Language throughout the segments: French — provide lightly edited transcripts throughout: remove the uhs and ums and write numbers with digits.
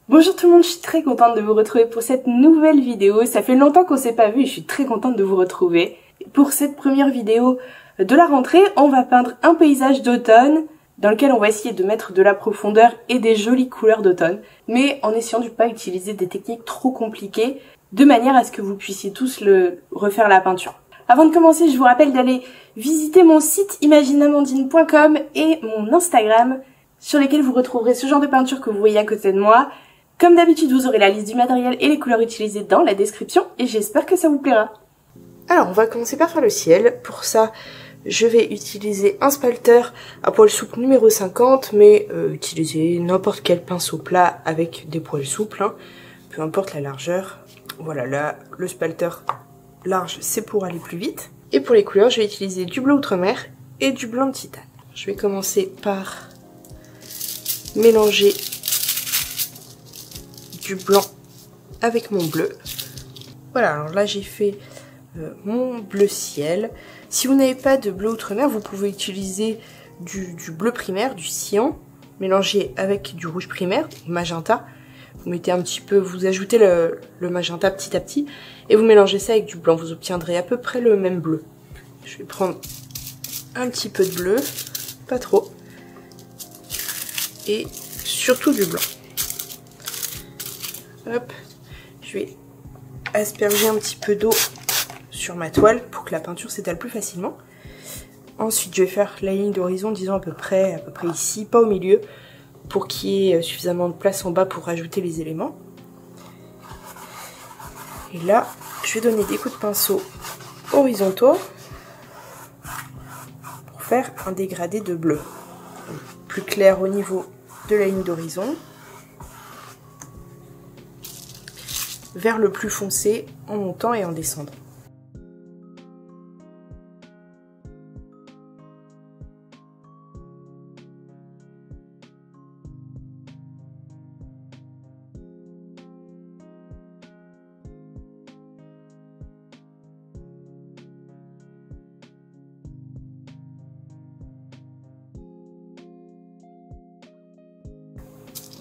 Bonjour tout le monde, je suis très contente de vous retrouver pour cette nouvelle vidéo. Ça fait longtemps qu'on s'est pas vu et je suis très contente de vous retrouver. Pour cette première vidéo de la rentrée, on va peindre un paysage d'automne dans lequel on va essayer de mettre de la profondeur et des jolies couleurs d'automne, mais en essayant de ne pas utiliser des techniques trop compliquées, de manière à ce que vous puissiez tous refaire la peinture. Avant de commencer, je vous rappelle d'aller visiter mon site imagineamandine.com et mon Instagram, sur lesquels vous retrouverez ce genre de peinture que vous voyez à côté de moi. Comme d'habitude, vous aurez la liste du matériel et les couleurs utilisées dans la description et j'espère que ça vous plaira. Alors, on va commencer par faire le ciel. Pour ça, je vais utiliser un spalter à poils souples numéro 50, mais utilisez n'importe quel pinceau plat avec des poils souples, hein, peu importe la largeur. Voilà, là, le spalter large, c'est pour aller plus vite. Et pour les couleurs, je vais utiliser du bleu outre-mer et du blanc de titane. Je vais commencer par mélanger du blanc avec mon bleu. Voilà, alors là j'ai fait mon bleu ciel. Si vous n'avez pas de bleu outre-mer, vous pouvez utiliser du bleu primaire, du cyan, mélangé avec du rouge primaire, magenta. Vous mettez un petit peu, vous ajoutez le magenta petit à petit et vous mélangez ça avec du blanc. Vous obtiendrez à peu près le même bleu. Je vais prendre un petit peu de bleu, pas trop, et surtout du blanc. Hop, je vais asperger un petit peu d'eau sur ma toile pour que la peinture s'étale plus facilement. Ensuite, je vais faire la ligne d'horizon, disons à peu près ici, pas au milieu, pour qu'il y ait suffisamment de place en bas pour rajouter les éléments. Et là, je vais donner des coups de pinceau horizontaux pour faire un dégradé de bleu. Plus clair au niveau de la ligne d'horizon, vers le plus foncé en montant et en descendant.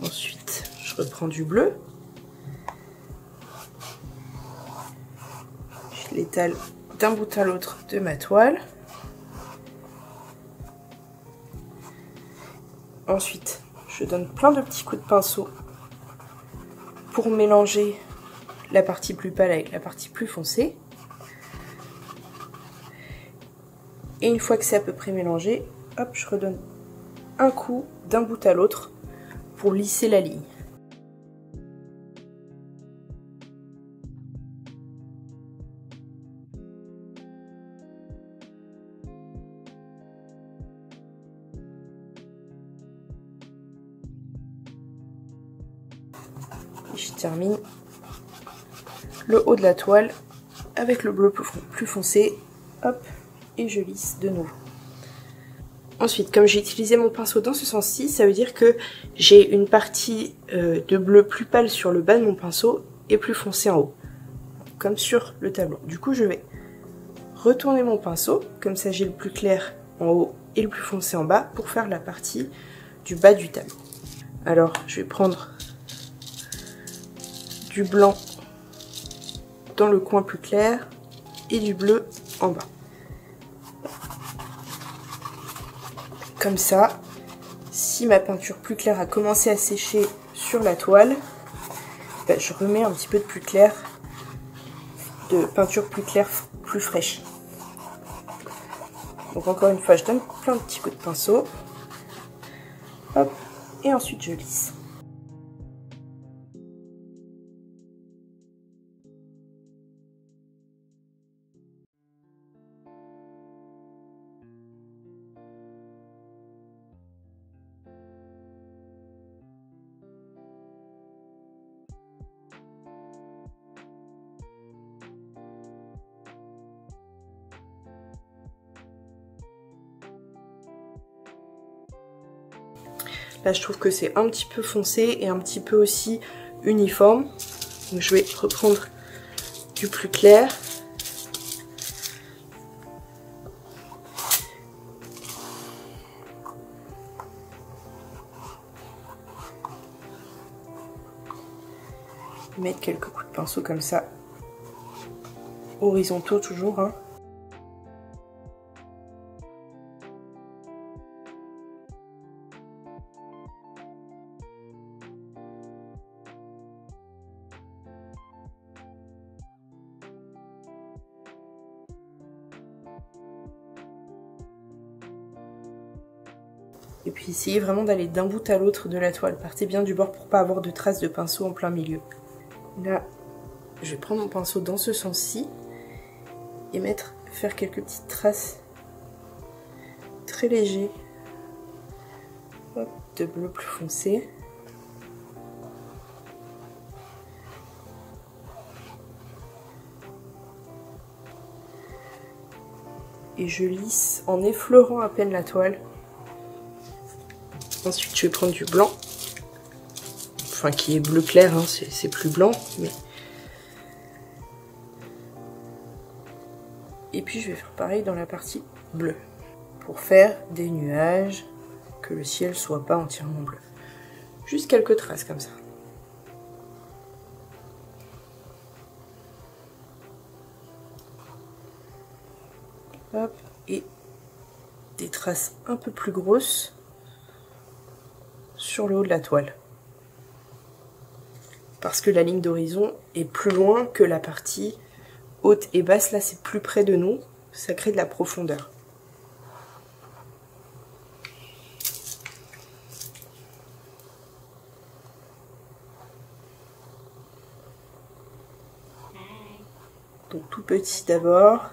Ensuite, je reprends du bleu. Je l'étale d'un bout à l'autre de ma toile. Ensuite, je donne plein de petits coups de pinceau pour mélanger la partie plus pâle avec la partie plus foncée. Et une fois que c'est à peu près mélangé, hop, je redonne un coup d'un bout à l'autre pour lisser la ligne. Je termine le haut de la toile avec le bleu plus foncé, hop, et je lisse de nouveau. Ensuite, comme j'ai utilisé mon pinceau dans ce sens-ci, ça veut dire que j'ai une partie de bleu plus pâle sur le bas de mon pinceau et plus foncé en haut, comme sur le tableau. Du coup, je vais retourner mon pinceau, comme ça j'ai le plus clair en haut et le plus foncé en bas pour faire la partie du bas du tableau. Alors, je vais prendre du blanc dans le coin plus clair et du bleu en bas. Comme ça, si ma peinture plus claire a commencé à sécher sur la toile, ben je remets un petit peu de plus clair, de peinture plus claire, plus fraîche. Donc encore une fois, je donne plein de petits coups de pinceau. Hop, et ensuite je lisse. Là, je trouve que c'est un petit peu foncé et un petit peu aussi uniforme. Donc, je vais reprendre du plus clair. mettre quelques coups de pinceau comme ça, horizontaux toujours, hein. Et puis essayez vraiment d'aller d'un bout à l'autre de la toile. Partez bien du bord pour pas avoir de traces de pinceau en plein milieu. Là, je vais prendre mon pinceau dans ce sens-ci et faire quelques petites traces très légères, hop, de bleu plus foncé. Et je lisse en effleurant à peine la toile. Ensuite, je vais prendre du blanc, enfin qui est bleu clair, hein, c'est plus blanc, mais... Et puis je vais faire pareil dans la partie bleue, pour faire des nuages, que le ciel soit pas entièrement bleu. Juste quelques traces comme ça. Hop, et des traces un peu plus grosses sur le haut de la toile. Parce que la ligne d'horizon est plus loin que la partie haute et basse. Là, c'est plus près de nous. Ça crée de la profondeur. Donc tout petit d'abord.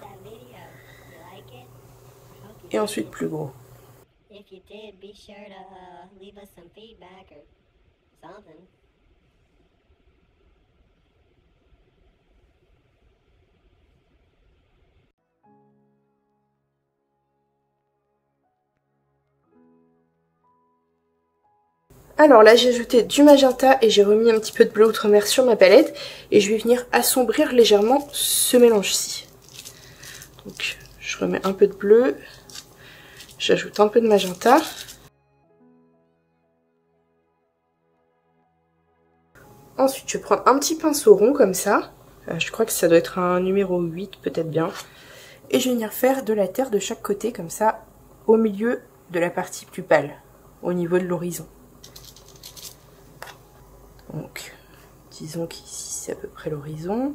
Et ensuite plus gros. Alors là j'ai ajouté du magenta et j'ai remis un petit peu de bleu outre-mer sur ma palette. Et je vais venir assombrir légèrement ce mélange-ci. Donc je remets un peu de bleu. J'ajoute un peu de magenta. Ensuite je prends un petit pinceau rond comme ça. Je crois que ça doit être un numéro 8 peut-être bien. Et je vais venir faire de la terre de chaque côté comme ça au milieu de la partie plus pâle. Au niveau de l'horizon. Donc, disons qu'ici c'est à peu près l'horizon.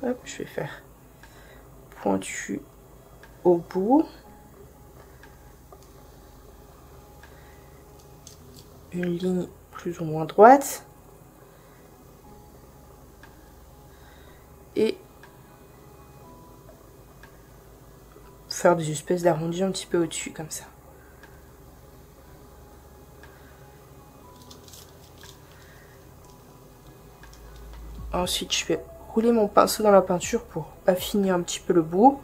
Hop, je vais faire pointu au bout. Une ligne plus ou moins droite. Et faire des espèces d'arrondis un petit peu au-dessus comme ça. Ensuite, je vais rouler mon pinceau dans la peinture pour affiner un petit peu le bout.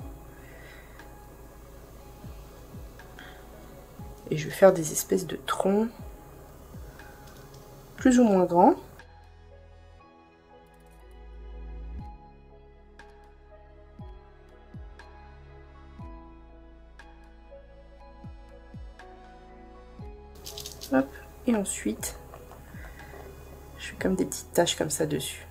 Et je vais faire des espèces de troncs plus ou moins grands. Hop. Et ensuite, je fais comme des petites taches comme ça dessus.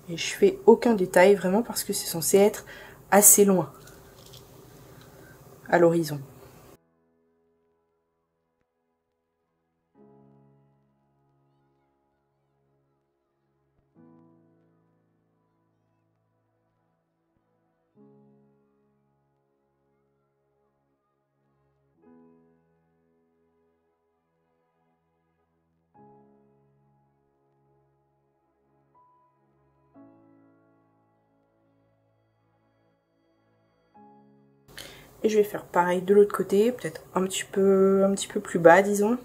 Et je fais aucun détail vraiment parce que c'est censé être assez loin à l'horizon. Et je vais faire pareil de l'autre côté, peut-être un petit peu plus bas, disons.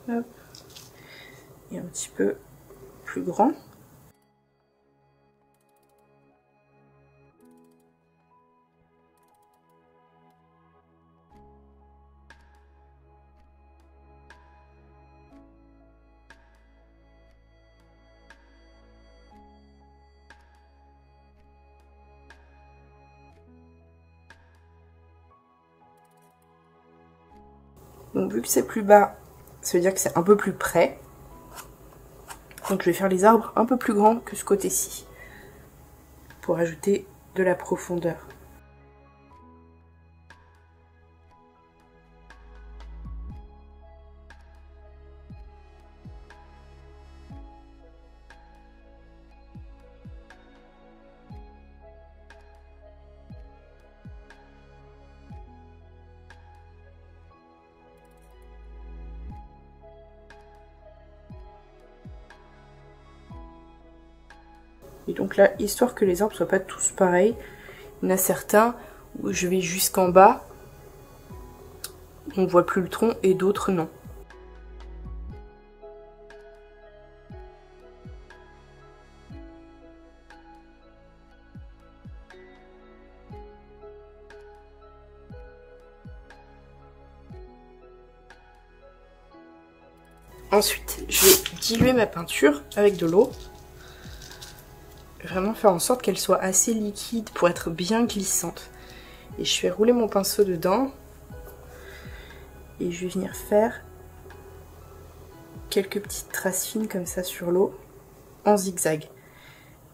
Hop. Et un petit peu plus grand. Donc vu que c'est plus bas, ça veut dire que c'est un peu plus près. Donc je vais faire les arbres un peu plus grands que ce côté-ci, pour ajouter de la profondeur. Et donc là, histoire que les arbres soient pas tous pareils, il y en a certains où je vais jusqu'en bas, on voit plus le tronc, et d'autres non. Ensuite, je vais diluer ma peinture avec de l'eau. Vraiment faire en sorte qu'elle soit assez liquide pour être bien glissante. Et je vais rouler mon pinceau dedans. Et je vais venir faire quelques petites traces fines comme ça sur l'eau en zigzag.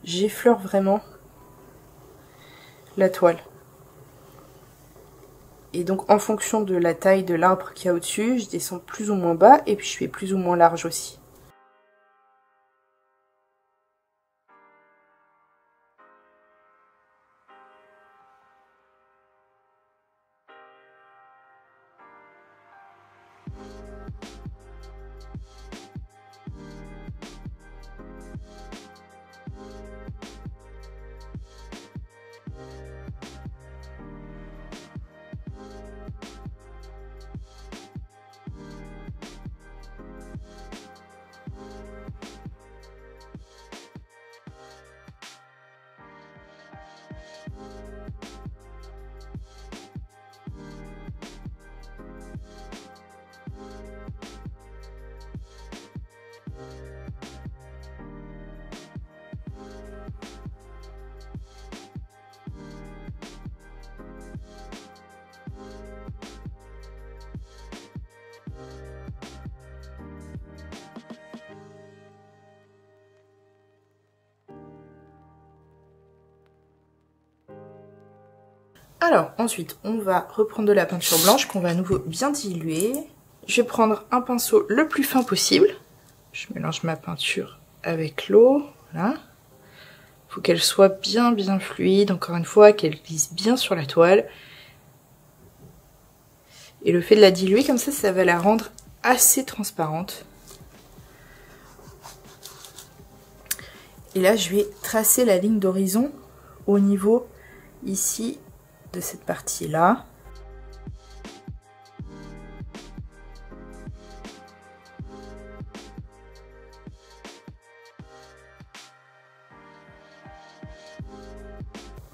J'effleure vraiment la toile. Et donc en fonction de la taille de l'arbre qu'il y a au-dessus, je descends plus ou moins bas et puis je fais plus ou moins large aussi. Alors ensuite on va reprendre de la peinture blanche qu'on va à nouveau bien diluer. Je vais prendre un pinceau le plus fin possible. Je mélange ma peinture avec l'eau, voilà. Il faut qu'elle soit bien fluide, encore une fois, qu'elle glisse bien sur la toile. Et le fait de la diluer comme ça va la rendre assez transparente. Et là je vais tracer la ligne d'horizon au niveau ici de cette partie là.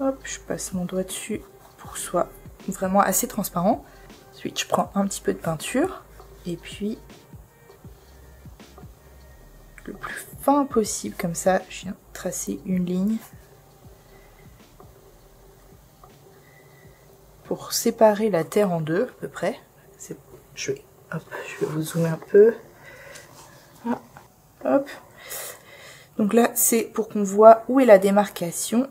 Hop, je passe mon doigt dessus pour que ce soit vraiment assez transparent. Ensuite je prends un petit peu de peinture et puis le plus fin possible comme ça je viens tracer une ligne pour séparer la terre en deux à peu près. Je vais vous zoomer un peu. Ah, hop. Donc là c'est pour qu'on voit où est la démarcation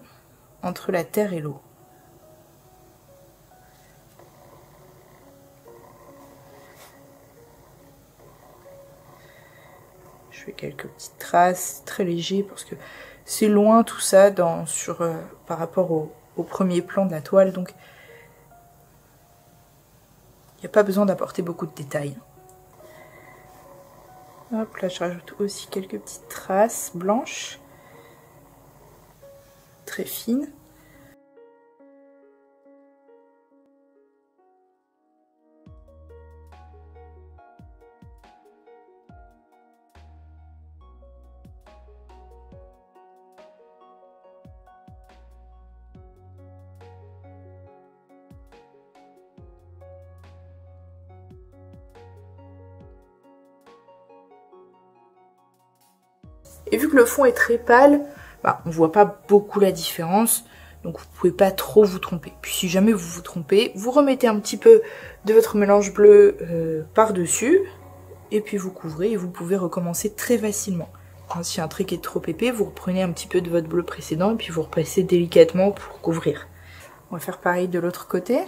entre la terre et l'eau. Je fais quelques petites traces très légères parce que c'est loin tout ça par rapport au premier plan de la toile, donc il n'y a pas besoin d'apporter beaucoup de détails. Hop, là je rajoute aussi quelques petites traces blanches, très fines. Et vu que le fond est très pâle, on voit pas beaucoup la différence. Donc vous pouvez pas trop vous tromper. Puis si jamais vous vous trompez, vous remettez un petit peu de votre mélange bleu par-dessus. Et puis vous couvrez et vous pouvez recommencer très facilement. Si un trait est trop épais, vous reprenez un petit peu de votre bleu précédent et puis vous repassez délicatement pour couvrir. On va faire pareil de l'autre côté.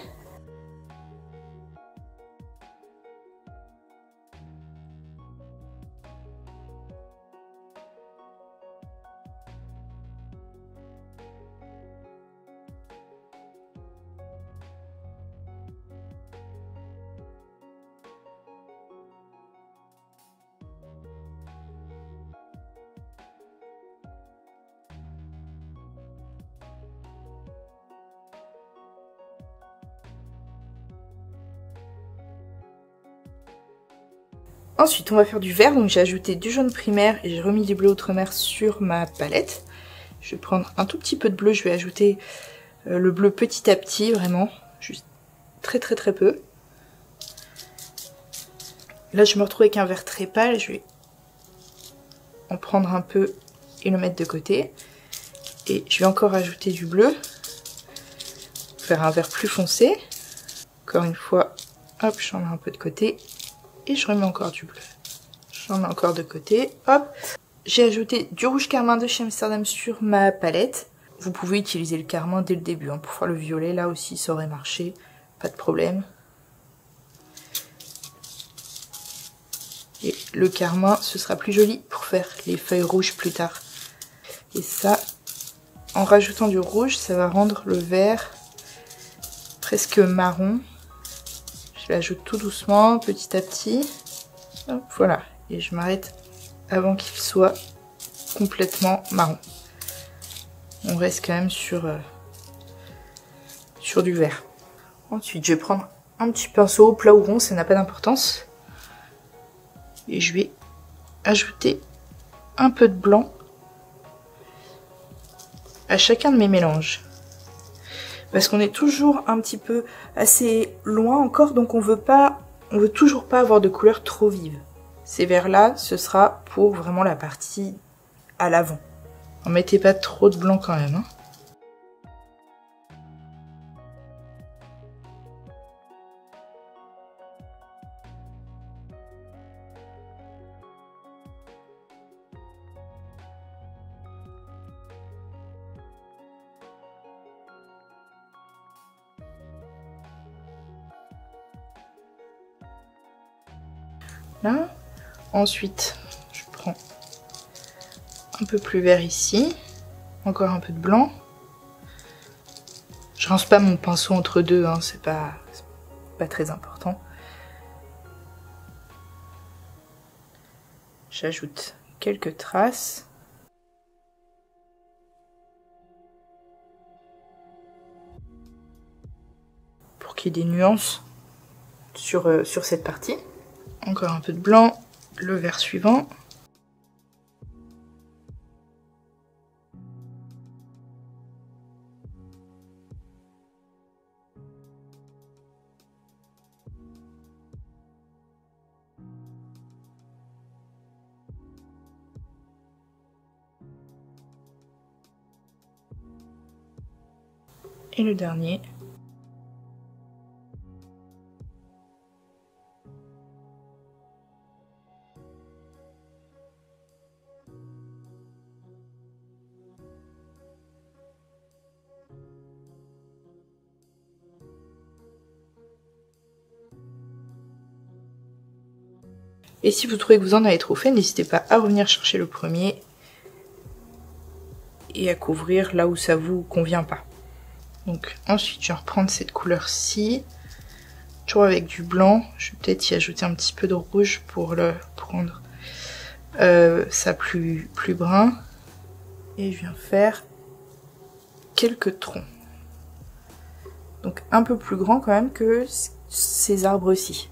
Ensuite, on va faire du vert, donc j'ai ajouté du jaune primaire et j'ai remis du bleu outre-mer sur ma palette. Je vais prendre un tout petit peu de bleu, je vais ajouter le bleu petit à petit, vraiment, juste très peu. Là, je me retrouve avec un vert très pâle, je vais en prendre un peu et le mettre de côté. Et je vais encore ajouter du bleu, faire un vert plus foncé. Encore une fois, hop, j'en mets un peu de côté. Et je remets encore du bleu. J'en mets encore de côté. Hop. J'ai ajouté du rouge carmin de chez Amsterdam sur ma palette. Vous pouvez utiliser le carmin dès le début. Pour faire le violet, là aussi, ça aurait marché. Pas de problème. Et le carmin, ce sera plus joli pour faire les feuilles rouges plus tard. Et ça, en rajoutant du rouge, ça va rendre le vert presque marron. Je l'ajoute tout doucement, petit à petit. Hop, voilà. Et je m'arrête avant qu'il soit complètement marron. On reste quand même sur du vert. Ensuite, je vais prendre un petit pinceau plat ou rond, ça n'a pas d'importance. Et je vais ajouter un peu de blanc à chacun de mes mélanges. Parce qu'on est toujours un petit peu assez loin encore, donc on veut toujours pas avoir de couleurs trop vives. Ces verts-là, ce sera pour vraiment la partie à l'avant. Ne mettez pas trop de blanc quand même. Là. Ensuite, je prends un peu plus vert ici, encore un peu de blanc. Je rince pas mon pinceau entre deux, c'est pas très important. J'ajoute quelques traces. Pour qu'il y ait des nuances sur cette partie. Encore un peu de blanc, le vert suivant. Et le dernier. Et si vous trouvez que vous en avez trop fait, n'hésitez pas à revenir chercher le premier et à couvrir là où ça vous convient pas. Donc ensuite je vais reprendre cette couleur-ci, toujours avec du blanc. Je vais peut-être y ajouter un petit peu de rouge pour le rendre ça plus brun. Et je viens faire quelques troncs. Donc un peu plus grand quand même que ces arbres-ci.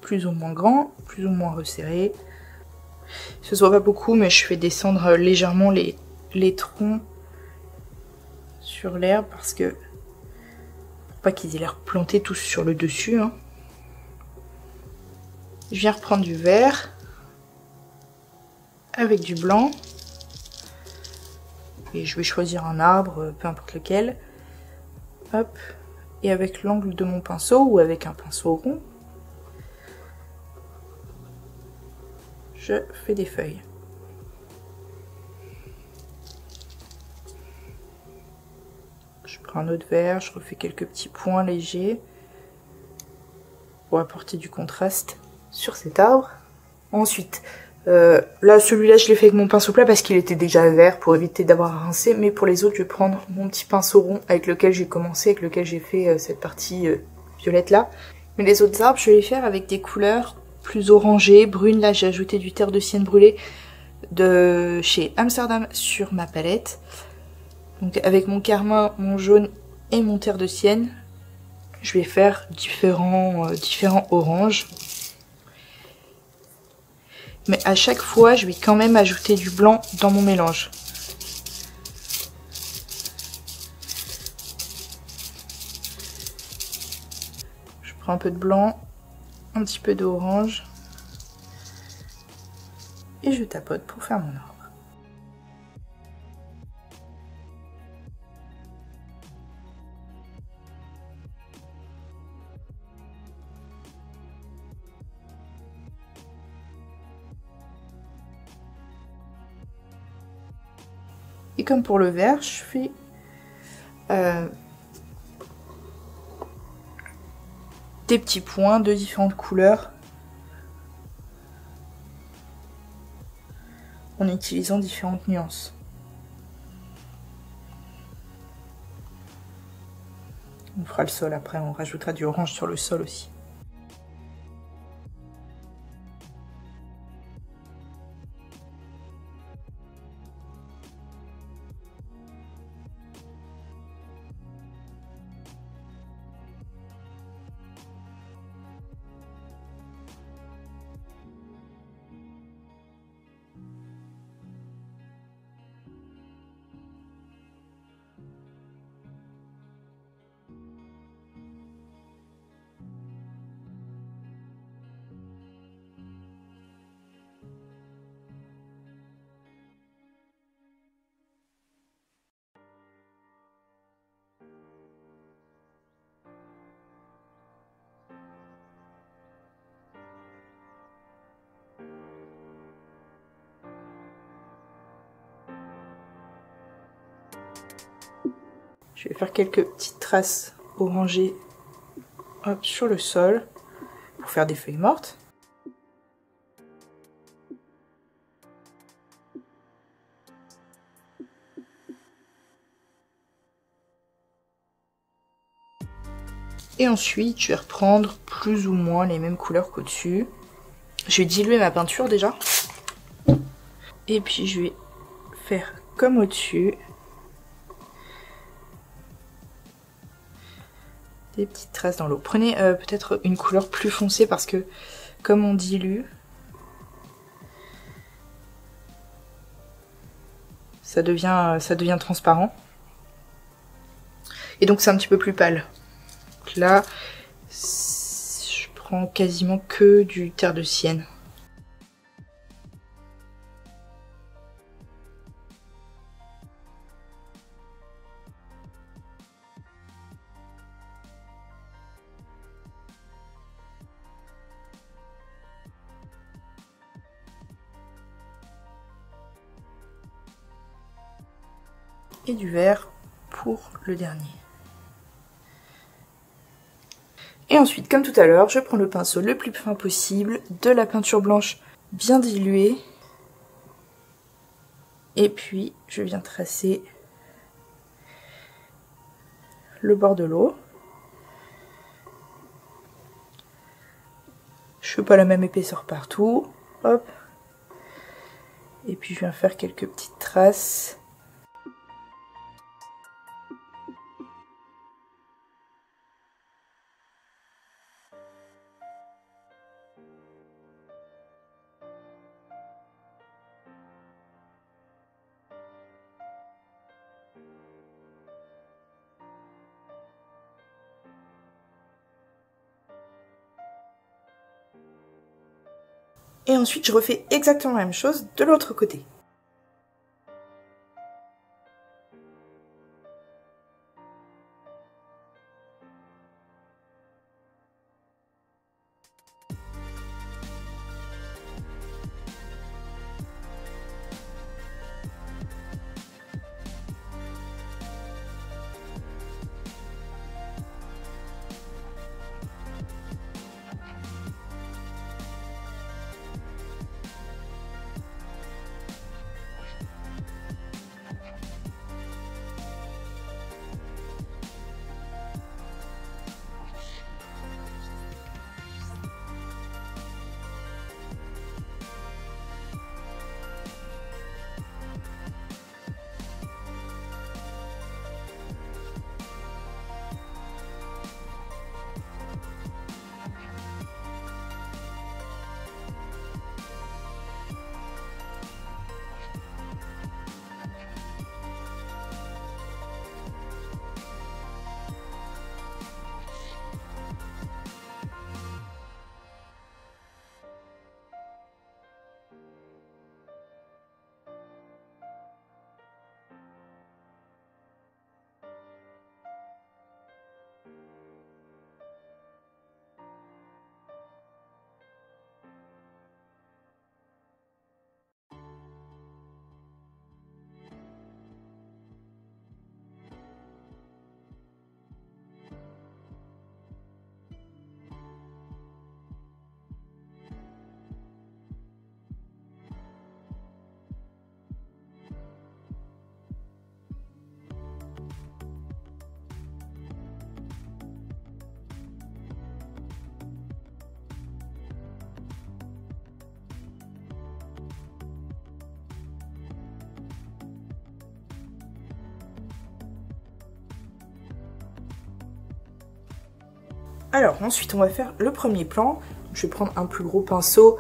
Plus ou moins grand, plus ou moins resserré. Ce soit pas beaucoup, mais je fais descendre légèrement les troncs sur l'herbe parce que pour pas qu'ils aient l'air plantés tous sur le dessus. Hein. Je viens reprendre du vert avec du blanc. Et je vais choisir un arbre, peu importe lequel. Hop. Et avec l'angle de mon pinceau ou avec un pinceau rond, je fais des feuilles. Je prends un autre vert, je refais quelques petits points légers pour apporter du contraste sur cet arbre. Ensuite, là celui-là je l'ai fait avec mon pinceau plat parce qu'il était déjà vert pour éviter d'avoir à rincer, mais pour les autres je vais prendre mon petit pinceau rond avec lequel j'ai commencé, avec lequel j'ai fait cette partie violette là. Mais les autres arbres je vais les faire avec des couleurs plus orangées, brunes. Là j'ai ajouté du terre de sienne brûlée de chez Amsterdam sur ma palette. Donc avec mon carmin, mon jaune et mon terre de sienne, je vais faire différents oranges. Mais à chaque fois, je vais quand même ajouter du blanc dans mon mélange. Je prends un peu de blanc, un petit peu d'orange et je tapote pour faire mon arbre. Et comme pour le vert, je fais des petits points de différentes couleurs en utilisant différentes nuances. On fera le sol après, on rajoutera du orange sur le sol aussi. Je vais faire quelques petites traces orangées hop, sur le sol pour faire des feuilles mortes. Et ensuite, je vais reprendre plus ou moins les mêmes couleurs qu'au-dessus. Je vais diluer ma peinture déjà. Et puis je vais faire comme au-dessus. Des petites traces dans l'eau. Prenez peut-être une couleur plus foncée parce que comme on dilue, ça devient transparent. Et donc c'est un petit peu plus pâle. Donc là, je prends quasiment que du terre de sienne. Et du vert pour le dernier. Et ensuite, comme tout à l'heure, je prends le pinceau le plus fin possible, de la peinture blanche bien diluée. Et puis, je viens tracer le bord de l'eau. Je fais pas la même épaisseur partout. Hop. Et puis, je viens faire quelques petites traces. Et ensuite, je refais exactement la même chose de l'autre côté. Alors ensuite on va faire le premier plan. Je vais prendre un plus gros pinceau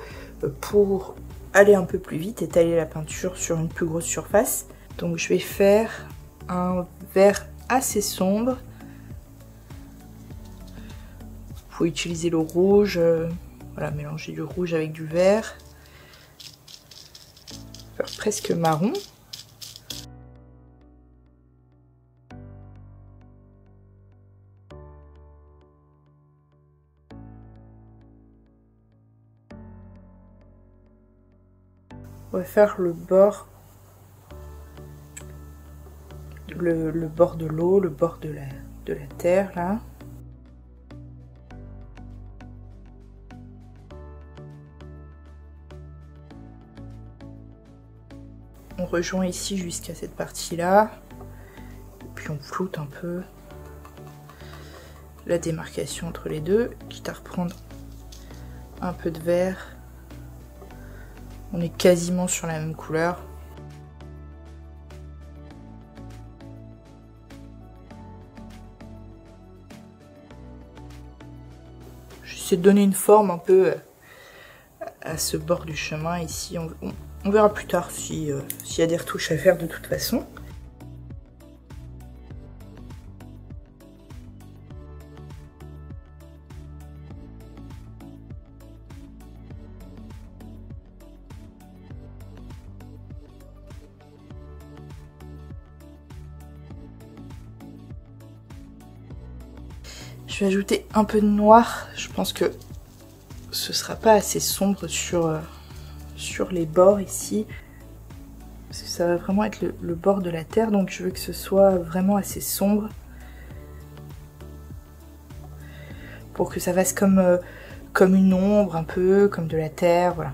pour aller un peu plus vite, étaler la peinture sur une plus grosse surface. Donc je vais faire un vert assez sombre. Vous pouvez utiliser le rouge, voilà, mélanger du rouge avec du vert. Faire presque marron. On va faire le bord, le bord de l'eau, le bord de la terre là. On rejoint ici jusqu'à cette partie-là. Et puis on floute un peu la démarcation entre les deux, quitte à reprendre un peu de vert. On est quasiment sur la même couleur. J'essaie de donner une forme un peu à ce bord du chemin ici. On verra plus tard s'il y a des retouches à faire de toute façon. Je vais ajouter un peu de noir. Je pense que ce sera pas assez sombre sur les bords ici. Parce que ça va vraiment être le bord de la terre. Donc je veux que ce soit vraiment assez sombre. Pour que ça fasse comme une ombre un peu, comme de la terre, voilà.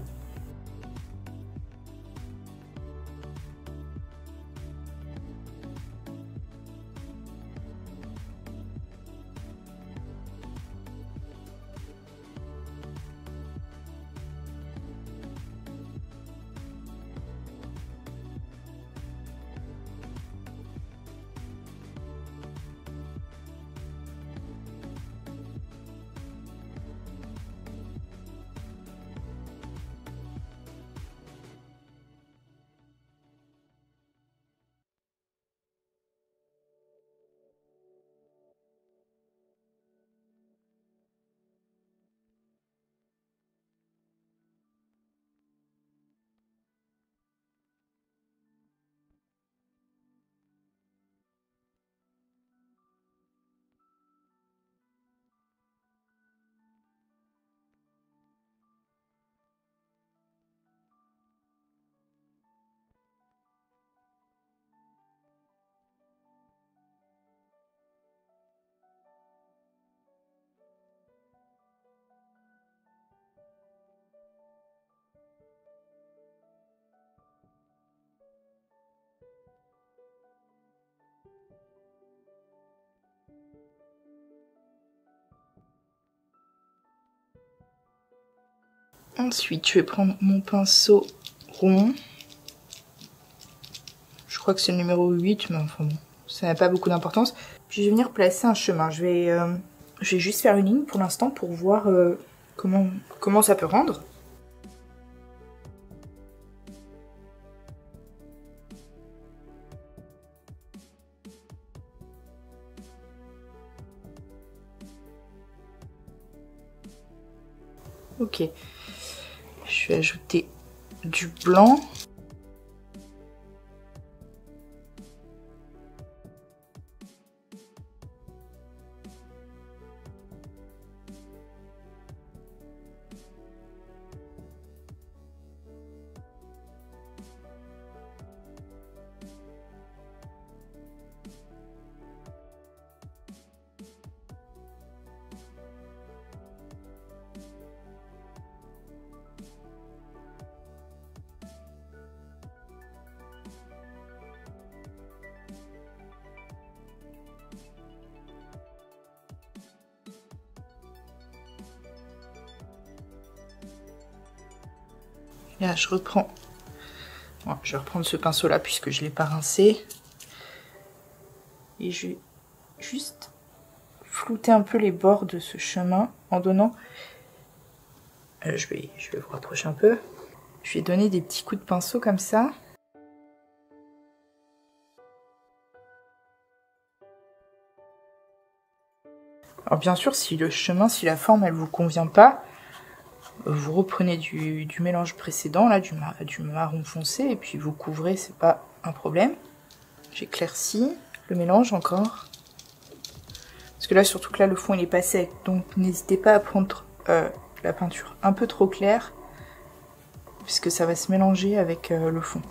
Ensuite, je vais prendre mon pinceau rond. Je crois que c'est le numéro 8, mais enfin bon, ça n'a pas beaucoup d'importance. Puis je vais venir placer un chemin. Je vais juste faire une ligne pour l'instant pour voir comment ça peut rendre. Ok, je vais ajouter du blanc. Là, je reprends. Bon, je vais reprendre ce pinceau là puisque je ne l'ai pas rincé. Et je vais juste flouter un peu les bords de ce chemin en donnant. Je vais vous rapprocher un peu. Je vais donner des petits coups de pinceau comme ça. Alors bien sûr, si le chemin, si la forme elle vous convient pas, vous reprenez du mélange précédent, là, du marron foncé, et puis vous couvrez, c'est pas un problème. J'éclaircis le mélange encore. Parce que là, surtout que là, le fond il est pas sec, donc n'hésitez pas à prendre la peinture un peu trop claire, puisque ça va se mélanger avec le fond.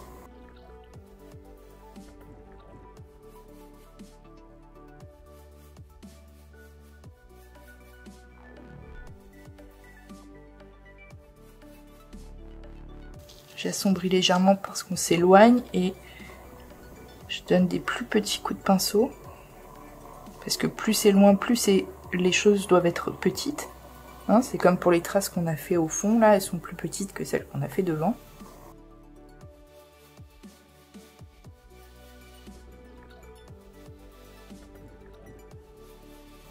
J'assombris légèrement parce qu'on s'éloigne et je donne des plus petits coups de pinceau. Parce que plus c'est loin, plus les choses doivent être petites. Hein, c'est comme pour les traces qu'on a fait au fond, là, elles sont plus petites que celles qu'on a fait devant.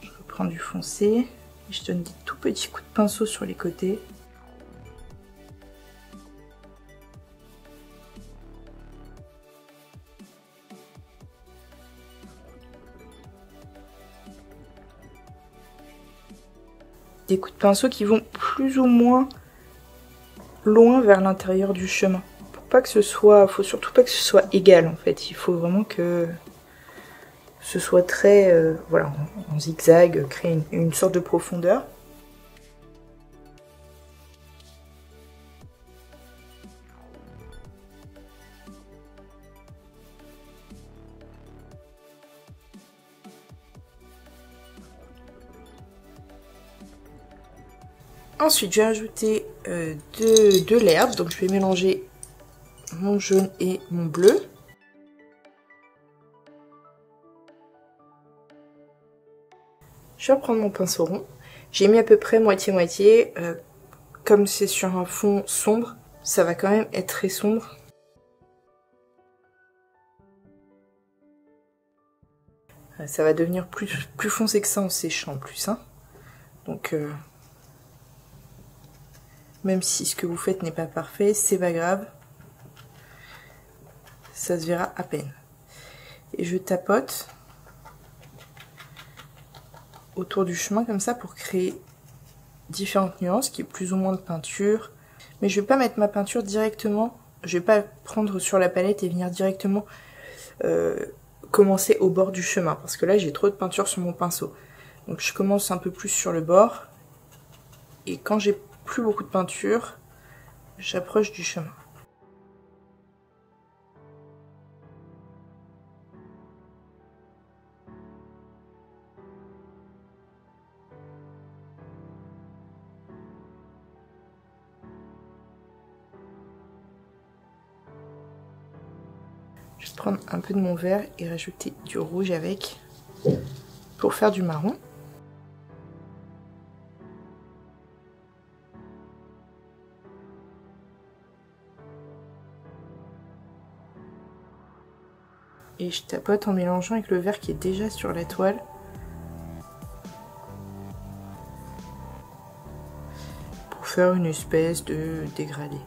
Je reprends du foncé, et je donne des tout petits coups de pinceau sur les côtés. Des coups de pinceau qui vont plus ou moins loin vers l'intérieur du chemin. Pour pas que ce soit, faut surtout pas que ce soit égal en fait. Il faut vraiment que ce soit très, voilà, en zigzag, créer une sorte de profondeur. Ensuite, je vais ajouter de l'herbe, donc je vais mélanger mon jaune et mon bleu. Je vais prendre mon pinceau rond. J'ai mis à peu près moitié-moitié. Comme c'est sur un fond sombre, ça va quand même être très sombre. Ça va devenir plus foncé que ça en séchant en plus. Hein. Donc... même si ce que vous faites n'est pas parfait, c'est pas grave. Ça se verra à peine. Et je tapote autour du chemin comme ça pour créer différentes nuances, qui est plus ou moins de peinture. Mais je vais pas mettre ma peinture directement, je vais pas prendre sur la palette et venir directement commencer au bord du chemin. Parce que là j'ai trop de peinture sur mon pinceau. Donc je commence un peu plus sur le bord. Et quand j'ai plus beaucoup de peinture, j'approche du chemin. Je vais prendre un peu de mon vert et rajouter du rouge avec pour faire du marron. Et je tapote en mélangeant avec le vert qui est déjà sur la toile. Pour faire une espèce de dégradé.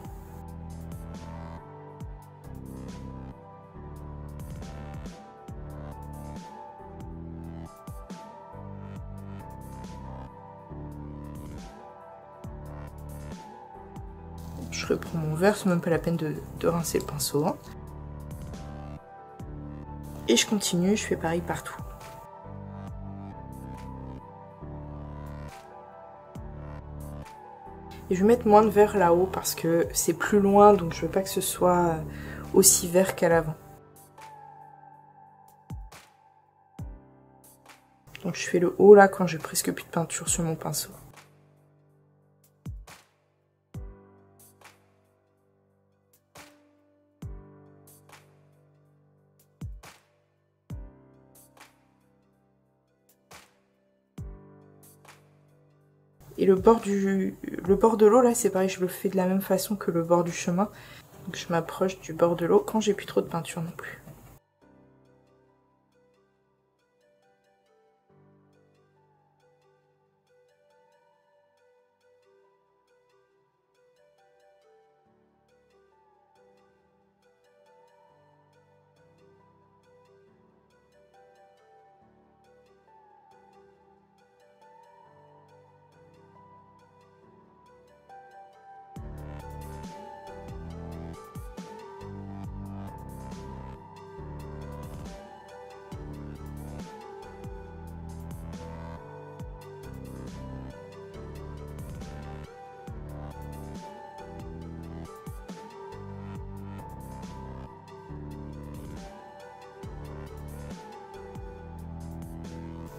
Je reprends mon verre, c'est même pas la peine de rincer le pinceau. Hein. Et je continue, je fais pareil partout. Et je vais mettre moins de vert là-haut parce que c'est plus loin, donc je veux pas que ce soit aussi vert qu'à l'avant. Donc je fais le haut là quand j'ai presque plus de peinture sur mon pinceau. Et le bord de l'eau là c'est pareil, je le fais de la même façon que le bord du chemin. Donc je m'approche du bord de l'eau quand j'ai plus trop de peinture non plus.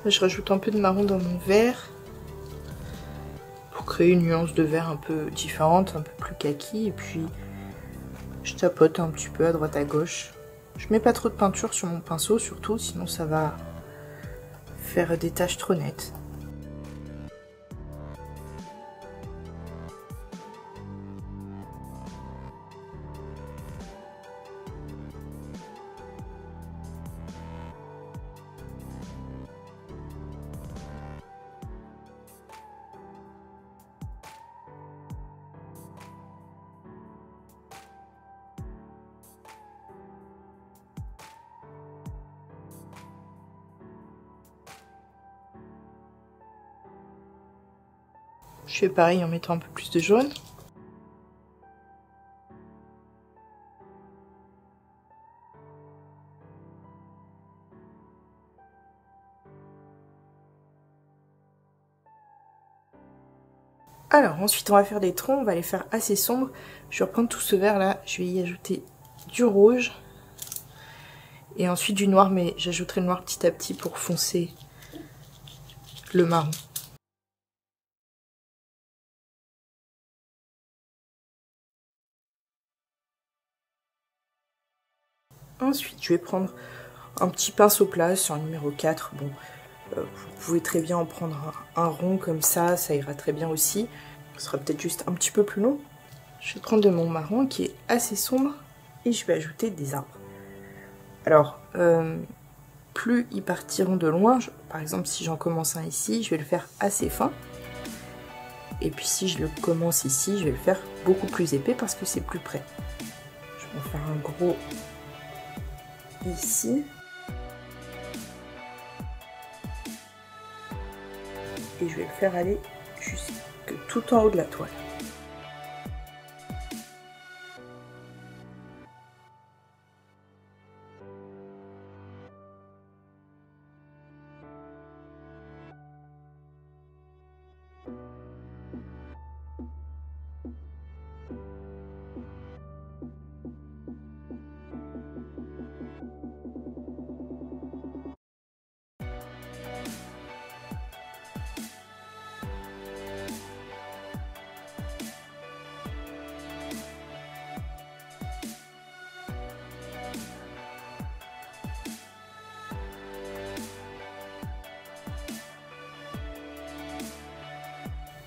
Là, je rajoute un peu de marron dans mon verre pour créer une nuance de vert un peu différente, un peu plus kaki. Et puis je tapote un petit peu à droite à gauche. Je mets pas trop de peinture sur mon pinceau surtout, sinon ça va faire des taches trop nettes. Je fais pareil en mettant un peu plus de jaune. Alors ensuite on va faire des troncs, on va les faire assez sombres. Je vais reprendre tout ce vert là, je vais y ajouter du rouge. Et ensuite du noir, mais j'ajouterai le noir petit à petit pour foncer le marron. Ensuite, je vais prendre un petit pinceau plat sur un numéro 4. Bon, vous pouvez très bien en prendre un rond comme ça ira très bien aussi. Ce sera peut-être juste un petit peu plus long. Je vais prendre de mon marron qui est assez sombre et je vais ajouter des arbres. Alors, plus ils partiront de loin, par exemple si j'en commence un ici, je vais le faire assez fin. Et puis si je le commence ici, je vais le faire beaucoup plus épais parce que c'est plus près. Je vais en faire un gros ici. Et je vais le faire aller jusque tout en haut de la toile.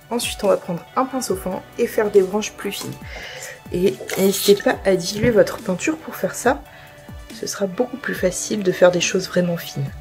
Ensuite, on va prendre un pinceau fin et faire des branches plus fines. Et n'hésitez pas à diluer votre peinture pour faire ça. ce sera beaucoup plus facile de faire des choses vraiment fines.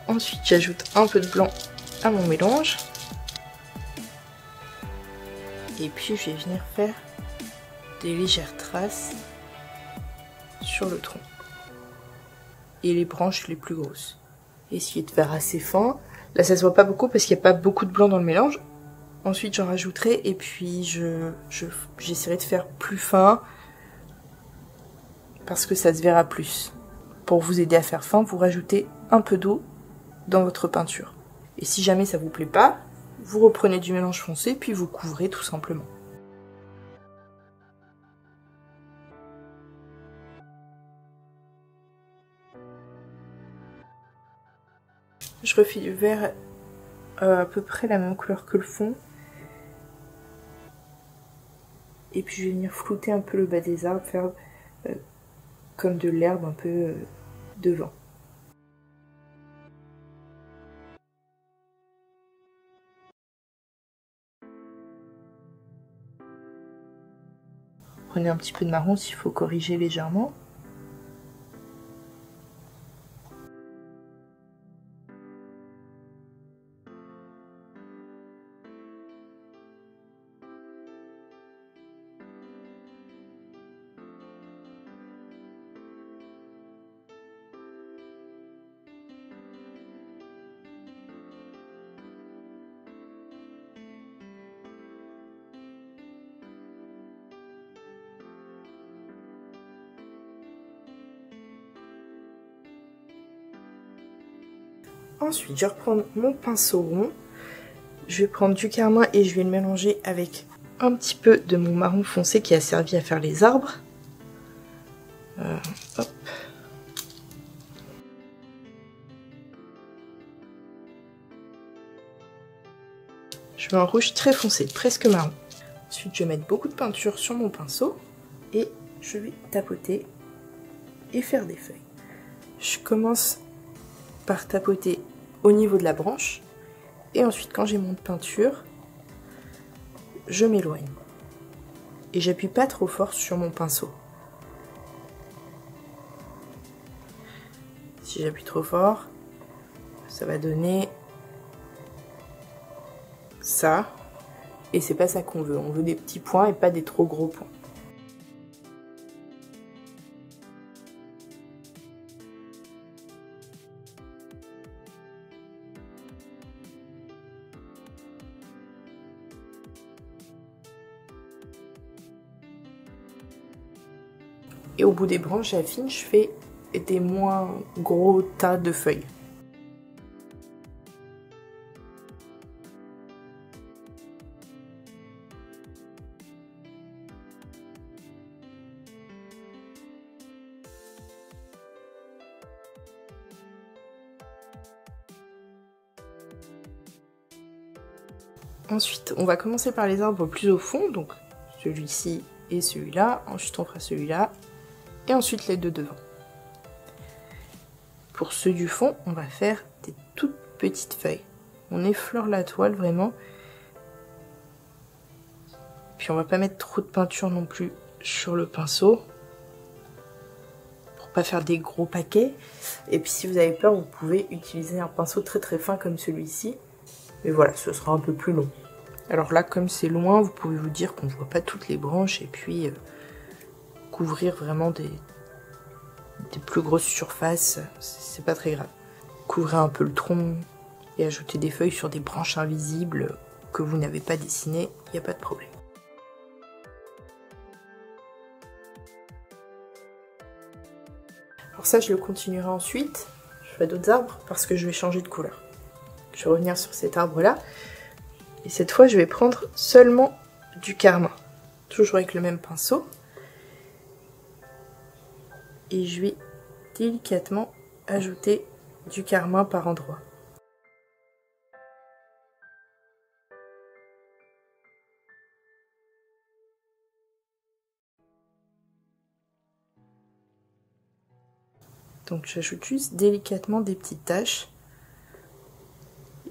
Ensuite, j'ajoute un peu de blanc à mon mélange. Et puis, je vais venir faire des légères traces sur le tronc. Et les branches les plus grosses. Essayez de faire assez fin. Là, ça se voit pas beaucoup parce qu'il n'y a pas beaucoup de blanc dans le mélange. Ensuite, j'en rajouterai et puis j'essaierai de faire plus fin parce que ça se verra plus. Pour vous aider à faire fin, vous rajoutez un peu d'eau dans votre peinture. Et si jamais ça vous plaît pas, vous reprenez du mélange foncé puis vous couvrez tout simplement. Je refais du vert à peu près la même couleur que le fond. Et puis je vais venir flouter un peu le bas des arbres, faire comme de l'herbe un peu devant. Prenez un petit peu de marron s'il faut corriger légèrement. Ensuite, je reprends mon pinceau rond, je vais prendre du carmin et je vais le mélanger avec un petit peu de mon marron foncé qui a servi à faire les arbres. Hop. Je mets un rouge très foncé, presque marron. Ensuite, je vais mettre beaucoup de peinture sur mon pinceau et je vais tapoter et faire des feuilles. Je commence par tapoter au niveau de la branche et ensuite quand j'ai mon peinture je m'éloigne et j'appuie pas trop fort sur mon pinceau. Si j'appuie trop fort ça va donner ça et c'est pas ça qu'on veut, on veut des petits points et pas des trop gros points. Et au bout des branches, j'affine, je fais des moins gros tas de feuilles. Ensuite, on va commencer par les arbres plus au fond, donc celui-ci et celui-là. Ensuite, on fera celui-là. Et ensuite les deux devant. Pour ceux du fond, on va faire des toutes petites feuilles. On effleure la toile vraiment Puis on va pas mettre trop de peinture non plus sur le pinceau. Pour pas faire des gros paquets. Et puis si vous avez peur, vous pouvez utiliser un pinceau très très fin comme celui-ci. Mais voilà, ce sera un peu plus long. Alors là, comme c'est loin, vous pouvez vous dire qu'on ne voit pas toutes les branches et puis couvrir vraiment des plus grosses surfaces, c'est pas très grave. Couvrez un peu le tronc et ajoutez des feuilles sur des branches invisibles que vous n'avez pas dessinées, il n'y a pas de problème. Alors ça, je le continuerai ensuite. Je ferai d'autres arbres parce que je vais changer de couleur. Je vais revenir sur cet arbre-là. Et cette fois, je vais prendre seulement du carmin. Toujours avec le même pinceau. Et je vais délicatement ajouter du carmin par endroits. Donc j'ajoute juste délicatement des petites taches.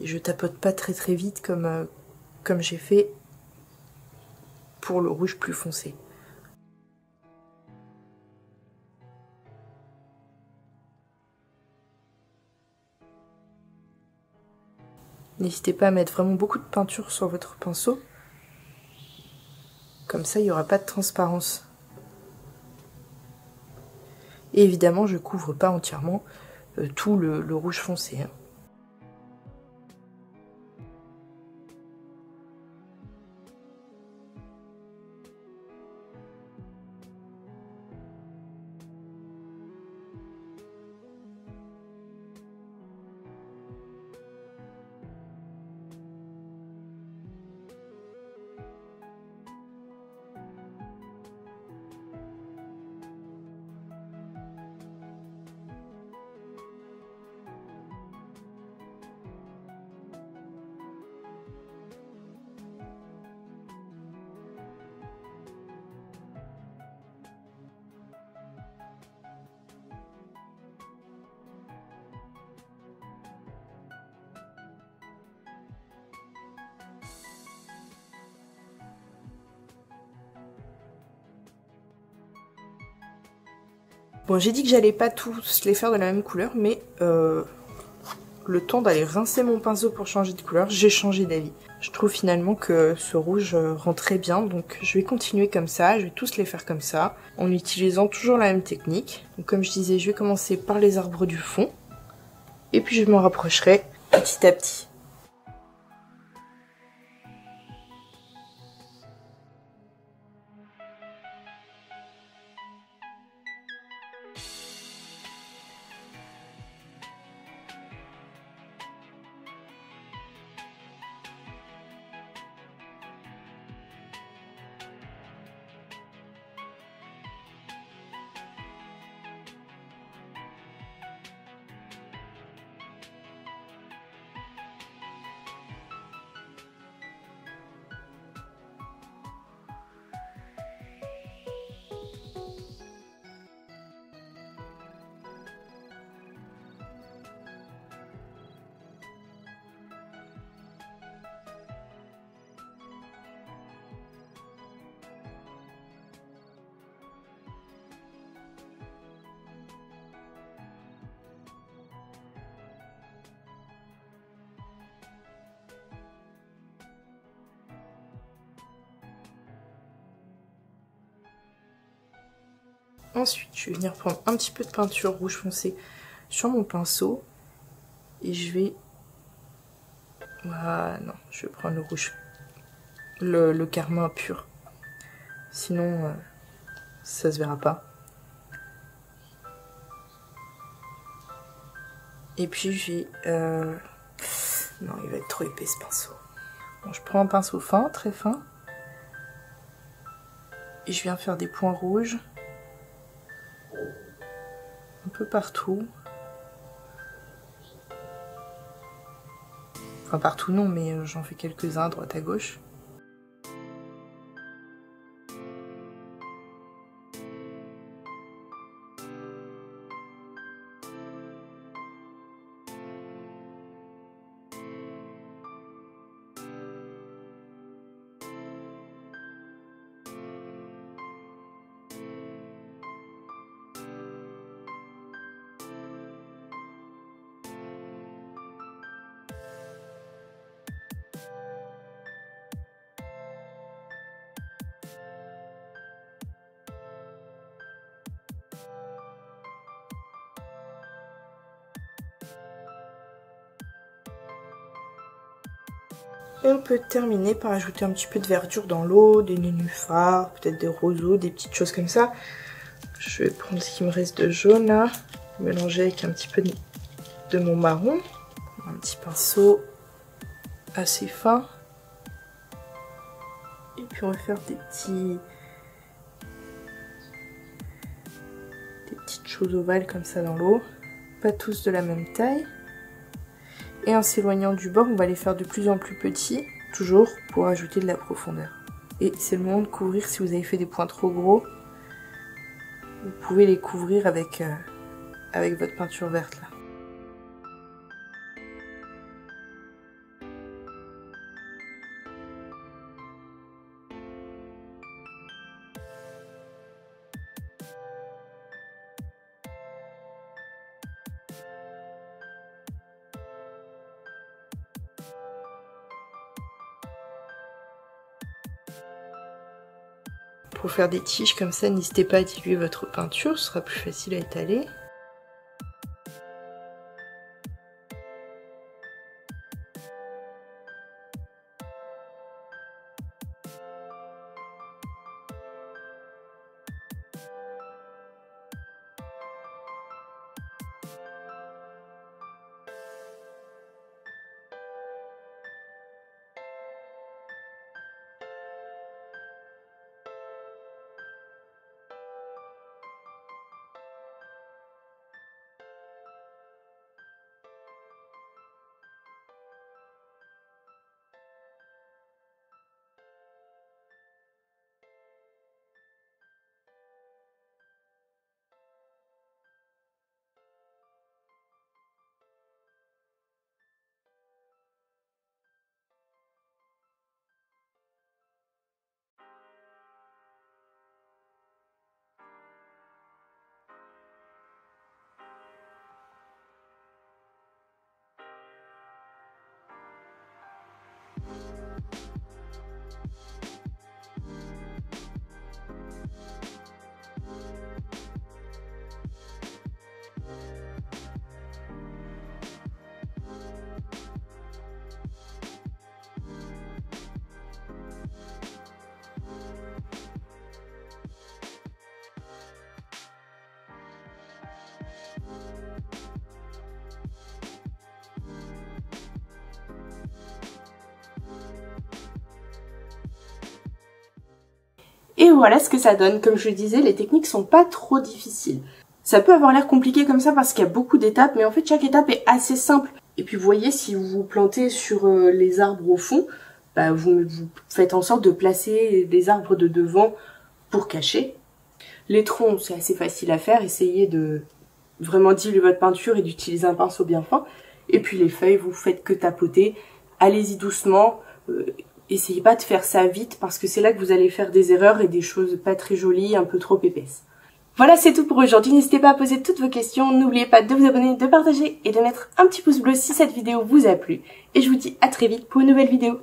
Et je tapote pas très très vite comme j'ai fait pour le rouge plus foncé. N'hésitez pas à mettre vraiment beaucoup de peinture sur votre pinceau. Comme ça, il n'y aura pas de transparence. Et évidemment, je couvre pas entièrement tout le rouge foncé. Hein. Bon, j'ai dit que j'allais pas tous les faire de la même couleur, mais le temps d'aller rincer mon pinceau pour changer de couleur, j'ai changé d'avis. Je trouve finalement que ce rouge rend très bien, donc je vais continuer comme ça, je vais tous les faire comme ça, en utilisant toujours la même technique. Donc comme je disais, je vais commencer par les arbres du fond, et puis je m'en rapprocherai petit à petit. Ensuite, je vais venir prendre un petit peu de peinture rouge foncé sur mon pinceau. Et je vais... Ah non, je vais prendre le rouge, le carmin pur. Sinon, ça se verra pas. Et puis j'ai... Non, il va être trop épais ce pinceau. Bon, je prends un pinceau fin, très fin. Et je viens faire des points rouges. Un peu partout. Enfin partout non, mais j'en fais quelques-uns à droite à gauche. Et on peut terminer par ajouter un petit peu de verdure dans l'eau, des nénuphars, peut-être des roseaux, des petites choses comme ça. Je vais prendre ce qui me reste de jaune là, mélanger avec un petit peu de mon marron. Un petit pinceau assez fin. Et puis on va faire des petites choses ovales comme ça dans l'eau. Pas tous de la même taille. Et en s'éloignant du bord, on va les faire de plus en plus petits, toujours pour ajouter de la profondeur. Et c'est le moment de couvrir si vous avez fait des points trop gros. Vous pouvez les couvrir avec votre peinture verte là. Pour faire des tiges comme ça, n'hésitez pas à diluer votre peinture, ce sera plus facile à étaler. Et voilà ce que ça donne. Comme je le disais, les techniques sont pas trop difficiles. Ça peut avoir l'air compliqué comme ça parce qu'il y a beaucoup d'étapes, mais en fait chaque étape est assez simple. Et puis vous voyez, si vous vous plantez sur les arbres au fond, bah, vous faites en sorte de placer des arbres de devant pour cacher. Les troncs, c'est assez facile à faire. Essayez de vraiment diluer votre peinture et d'utiliser un pinceau bien fin. Et puis les feuilles, vous faites que tapoter. Allez-y doucement. Essayez pas de faire ça vite parce que c'est là que vous allez faire des erreurs et des choses pas très jolies, un peu trop épaisses. Voilà, c'est tout pour aujourd'hui. N'hésitez pas à poser toutes vos questions. N'oubliez pas de vous abonner, de partager et de mettre un petit pouce bleu si cette vidéo vous a plu. Et je vous dis à très vite pour une nouvelle vidéo.